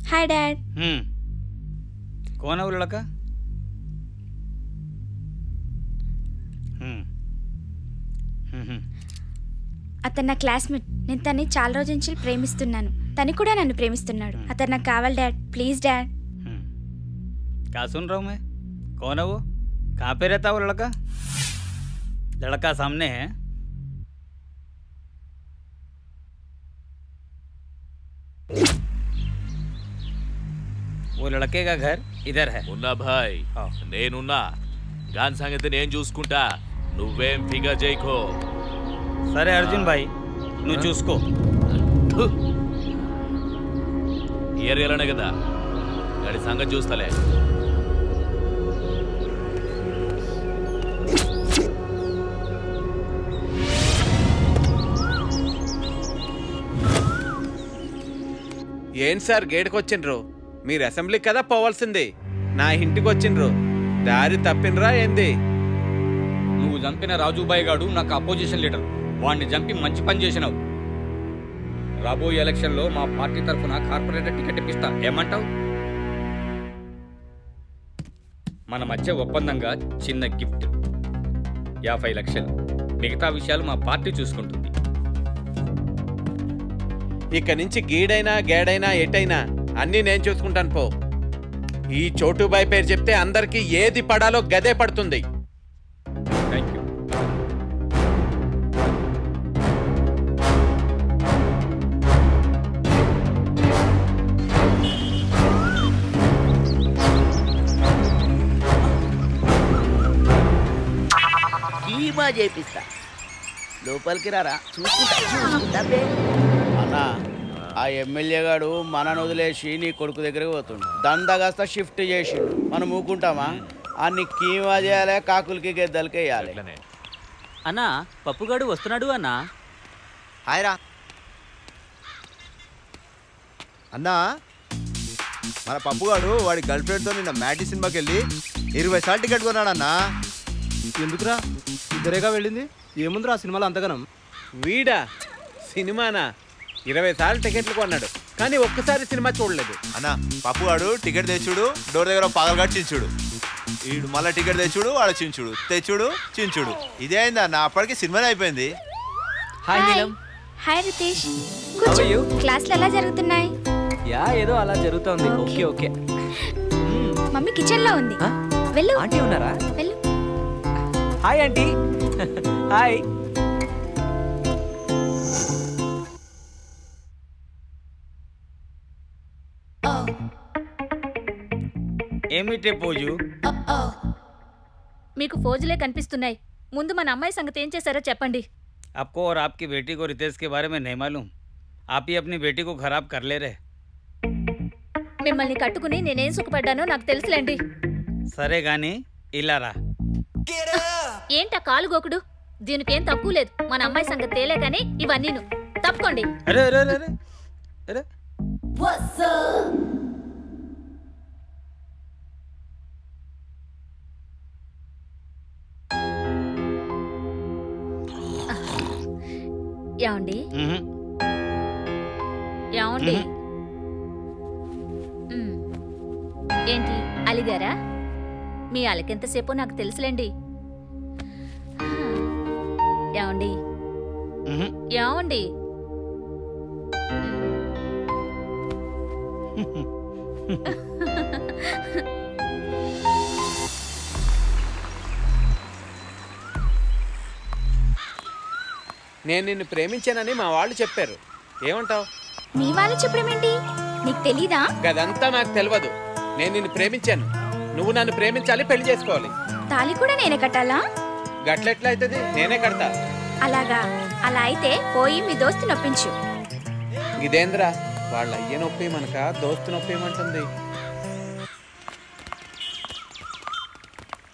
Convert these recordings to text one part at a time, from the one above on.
Hi dad. कौन है वो लड़का? అతను నా క్లాస్మేట్. నేను తన్ని చాలా రోజుల నుంచి ప్రేమిస్తున్నాను. తను కూడా నన్ను ప్రేమిస్తున్నాడు. అతను నాకు కావాలి డాడ్, ప్లీజ్ డాడ్। क्या सुन रहा हूँ मैं? कौन है वो? कहाँ पे रहता है वो लड़का? लड़का सामने है। वो लड़के का घर इधर है। उन्ना भाई नेनुन्ना गान संगति నేను చూసుకుంటా, నువ్వేం ఫిగర్ చేయకో। సరే అర్జున్ భాయ్, నువ్వు చూసుకో। ఏరియాలోనే కదా, గాడి సంగతి చూస్తలే। ఏం సార్ గేట్కి వచ్చిండ్రు? మీరు అసెంబ్లీకి కదా పోవాల్సింది, నా ఇంటికి వచ్చిండ్రు, దారి తప్పినరా ఏంది? నువ్వు చంపిన రాజుబాయ్ గాడు నాకు అపోజిషన్ లీడర్, వాడిని చంపి మంచి పని చేసినావు। రాబోయే ఎలక్షన్లో మా పార్టీ తరఫున కార్పొరేటర్ టికెట్ ఇప్పిస్తా, ఏమంటావు? మన మధ్య ఒప్పందంగా చిన్న గిఫ్ట్ 50 లక్షలు, మిగతా విషయాలు మా పార్టీ చూసుకుంటుంది। ఇక నుంచి గీడైనా గేడైనా ఎటైనా అన్నీ నేను చూసుకుంటాను పో। ఈ చోటుబాయ్ పేరు చెప్తే అందరికీ ఏది పడాలో గదే పడుతుంది। Thank you. కీమా చేపిస్తా, లోపలికి రారా, చూసుకుంటా। అన్నా, ఆ ఎమ్మెల్యే గాడు మనను వదిలేసి నీ కొడుకు దగ్గరికి పోతుండు, దందగస్త షిఫ్ట్ చేసిండు, మనం ఊకుంటామా? అన్ని కీమా చేయాలి, కాకులకి గెద్దలకి వేయాలి। అన్నా పప్పుగాడు వస్తున్నాడు అన్నా। హాయ్రా అన్నా, మన పప్పుగాడు వాడి గర్ల్ ఫ్రెండ్తో నిన్న మ్యాటి సినిమాకి వెళ్ళి 20 సార్లు టికెట్ కొన్నాడన్నా। ఎందుకురా, ఇద్దరేగా వెళ్ళింది, ఏముందిరా ఆ సినిమాలో అంతగానం? వీడా సినిమానా? 20 సార్లు టికెట్లు కొన్నాడు, కానీ ఒక్కసారి సినిమా చూడలేదు అన్నా। పప్పుగాడు టికెట్ తెచ్చుడు, డోర్ దగ్గర పగలగాడు చించుడు, వీడు మళ్ళీ టికెట్ తెచ్చుడు, వాడు చించుడు, తెచ్చుడు చించుడు, ఇదే అయిందా అన్న? అప్పటికి సినిమానే అయిపోయింది। హాయ్ నీలం। హాయ్ రితేష్, కూర్చో। క్లాస్లు ఎలా జరుగుతున్నాయి? యా ఏదో అలా జరుగుతోంది। Okay okay. మమ్మీ కిచెన్ లో ఉంది, వెళ్ళు। ఆంటీ ఉన్నారా? వెళ్ళు। Hi aunty. హాయ్। ఏమిటే పోజు? మీకు ఫోజులే కనిపిస్తున్నాయి, ముందు మన అమ్మాయి సంగతి ఏం చేశారో చెప్పండి। आपको और आपकी बेटी को रितेश के बारे में नहीं मालूम, आप ही अपनी बेटी को खराब कर ले रहे। మిమ్మల్ని కట్టుకుని నేనేం సుఖపడ్డానో నాకు తెలుసులేండి। సరే గాని ఇలా రా। ఏంటా కాలు గోకుడు? దీనికేం తక్కువ లేదు, మన అమ్మాయి సంగతి తేలే కానీ ఇవన్నీను తప్పుకోండి। అరే అరే అరే అరే, ఏమండి ఏమండి? ఏంటి అలిగారా? మీ అలకెంతసేపో నాకు తెలుసులేండి। ఏమండి ఏమండి? నేను నిన్ను ప్రేమించానని మా వాళ్ళు చెప్పారు, ఏమంటావు? మీ వాళ్ళు చెప్పడం ఏంటి, నీకు తెలీదా? గదంతా నాకు తెలియదు, నేను నిన్ను ప్రేమించాను, నువ్వు నన్ను ప్రేమించాలి, పెళ్లి చేసుకోవాలి। తాళి కూడా నేనే కట్టాలా? గట్లెట్లా అవుతుంది, నేనే కడతా। అలాగా? అలా అయితే పోయి మీ దోస్తు నొప్పించు। ఇదేంద్రా, వాళ్ళ అయ్య నొప్పి మనక దోస్తు నొప్పి ఏమంటుంది?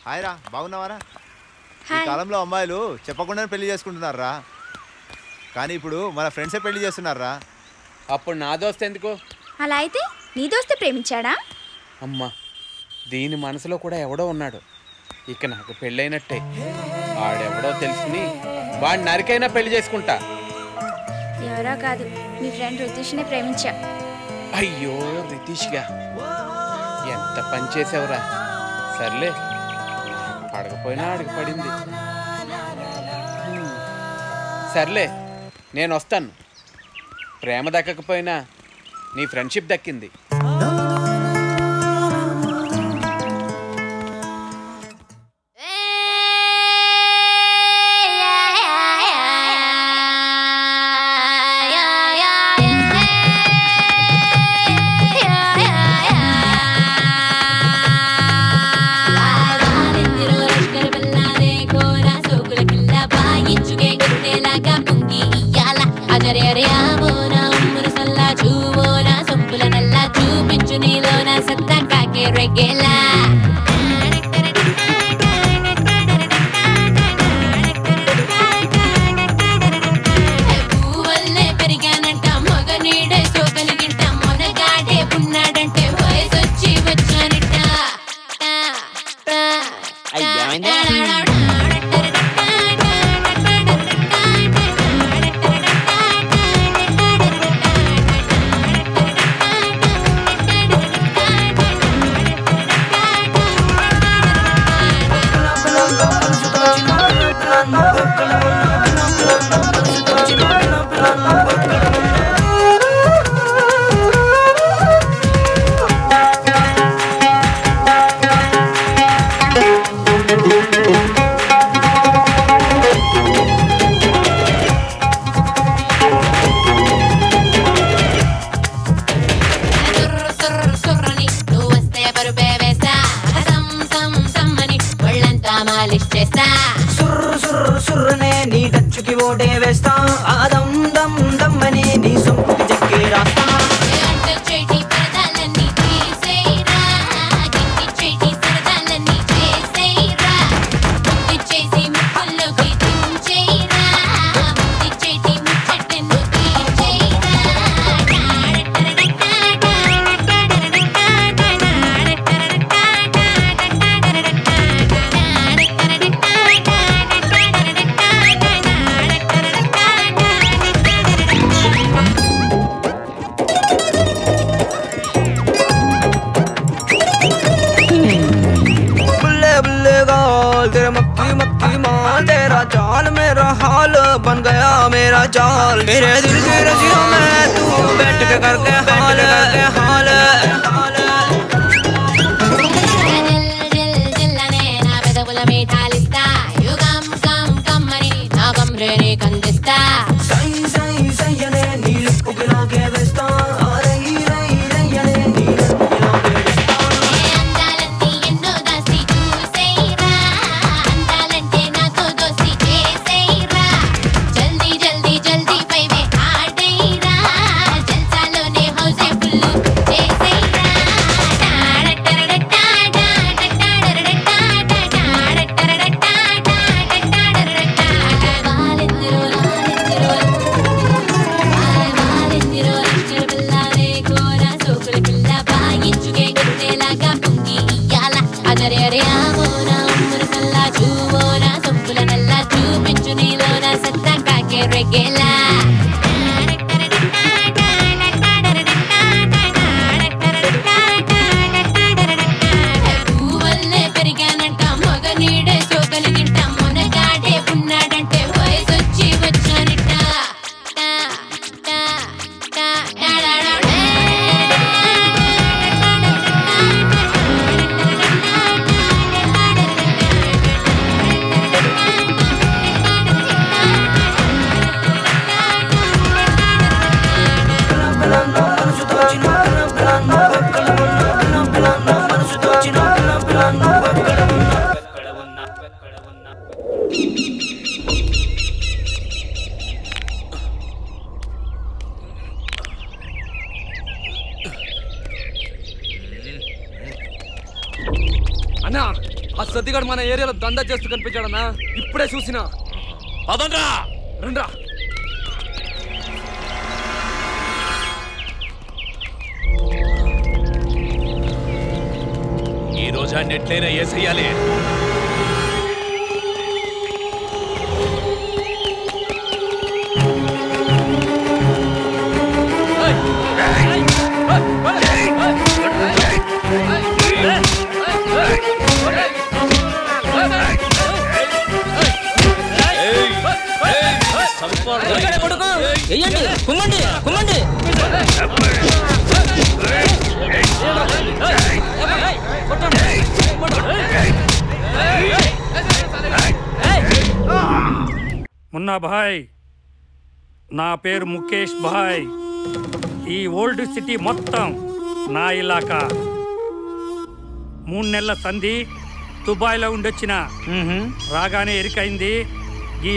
హాయ్రా, బాగున్నావారా? ఈ హాయ్। కాలంలో అమ్మాయిలు చెప్పకుండానే పెళ్లి చేసుకుంటున్నారా, కానీ ఇప్పుడు మన ఫ్రెండ్సే పెళ్లి చేస్తున్నారా। అప్పుడు నా దోస్తు ఎందుకు? అలా అయితే నీ దోస్తు ప్రేమించాడా? అమ్మా, దీని మనసులో కూడా ఎవడో ఉన్నాడు, ఇక నాకు పెళ్ళైనట్టే। వాడెవడో తెలుసుకుని వాడు నరికైనా పెళ్లి చేసుకుంటా। ఎవరో కాదు, మీ ఫ్రెండ్ రితేష్ని ప్రేమించా। అయ్యో రితీష్గా ఎంత పని చేసావురా. సర్లే పడకపోయినా అడిగి పడింది. సర్లే నేను వస్తాను. ప్రేమ దక్కకపోయినా నీ ఫ్రెండ్షిప్ దక్కింది. मेरे दिल के रसियों में तू बैठ के करके हाल అన్నా ఆ సత్తిగాడు మన ఏరియాలో దందా చేస్తూ కనిపించాడన్నా. ఇప్పుడే చూసినా. పదండ్రా రండ్రా. ఈ రోజు అన్ని ఎట్లయినా వేసేయాలి. మున్నా భాయ్, నా పేరు ముఖేష్ భాయ్. ఈ ఓల్డ్ సిటీ మొత్తం నా ఇలాకా. 3 నెలల సంధి దుబాయ్లో ఉండొచ్చిన రాగానే ఎరికైంది ఈ